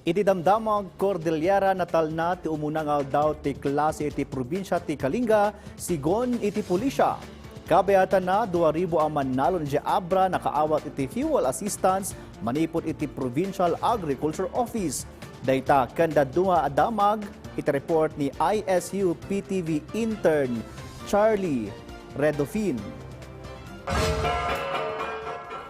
Iti damdamag Cordillera natal na ti umunang aldaw ti klase iti probinsya ti Kalinga, sigon iti pulisya. Kabayatan na 2,000 ang manalon di Abra nakaawat iti fuel assistance manipot iti Provincial Agriculture Office. Dayta kanda dunga adamag iti report ni ISU PTV intern Charlie Redofin.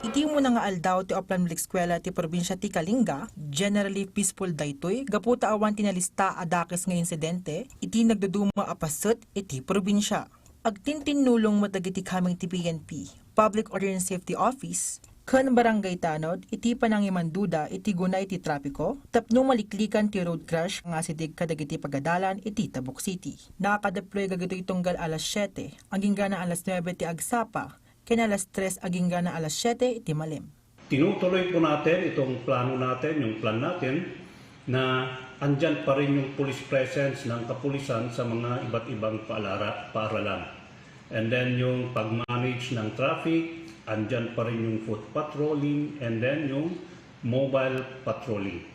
Iti mo nga aldaw ti Oplan Eskwela ti probinsya ti Kalinga, generally peaceful daytoy, gaputa awan tinalista adakes nga insidente, iti nagduduma apasot iti probinsya. Agtintinulong matagiti kaming ti PNP, Public Order and Safety Office, kan barangay tanod, iti panangimanduda, iti guna iti trapiko, tapno maliklikan ti road crash nga sidig kadagiti pagadalan iti Tabuk City. Nakakadeploy gagito itonggal alas 7, aging gana alas 9 ti agsapa, kaya alas 3 aging gana alas 7 iti malim. Tinutuloy po natin itong plano natin, yung plan natin, na andyan pa rin yung police presence ng kapulisan sa mga iba't ibang paaralan. And then yung pag-manage ng traffic, andyan pa rin yung foot patrolling, and then yung mobile patrolling.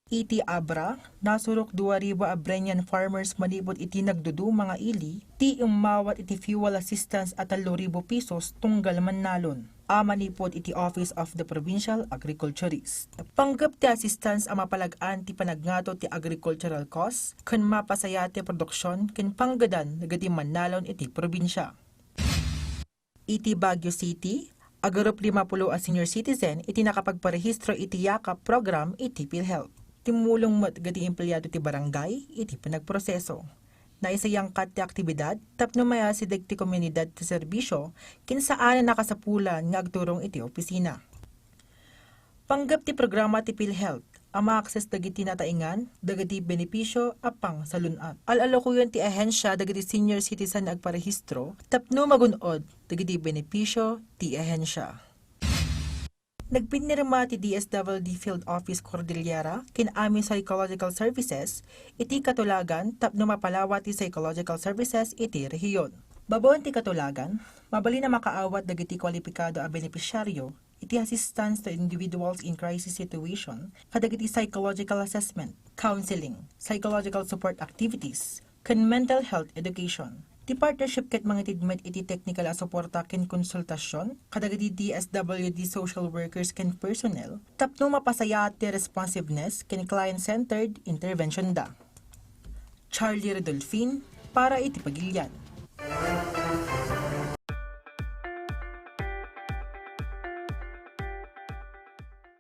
Iti Abra, nasurok 2,000 Abreñan farmers manibot iti nagdudu mga ili, ti umawat iti fuel assistance at 3,000 pesos tunggal manalon. Manipot iti Office of the Provincial Agriculturist. Panggap ti assistance ang mapalagaan ti panagnato ti agricultural costs, kan mapasaya ti produksyon, kan panggadan nagati manalon iti probinsya. Iti Baguio City, agarup 50 a senior citizen iti nakapagparehistro iti yakap program iti PhilHealth. Timulong matgati empleyado ti barangay iti pinagproseso. Naisayang kat ti aktibidad, tapno maya si dagti komunidad ti serbisyo, kinsaan na nakasapulan nga agturong iti opisina. Panggap ti programa ti PhilHealth, ang ma-access dagiti nataingan, dagiti benepisyo, apang salunat. Al-alokuyon ti ahensya dagiti senior citizen na agparehistro, tapno magunod dagiti benepisyo ti ahensya. Nagpinirma ti DSWD Field Office Cordillera kin-ami Psychological Services iti katulagan tapno mapalawa ti Psychological Services iti rehiyon. Babon ti katulagan, mabali na makaawat dagiti kwalipikado a benepisyaryo iti assistance to individuals in crisis situation kadagiti psychological assessment, counseling, psychological support activities, ken mental health education. Ti partnership ket mga tidmet iti technical a suporta ken konsultasyon kadagiti DSWD social workers ken personnel tapno mapasaya ti responsiveness ken client-centered intervention da. Charlie Redolfin para iti Pagilian.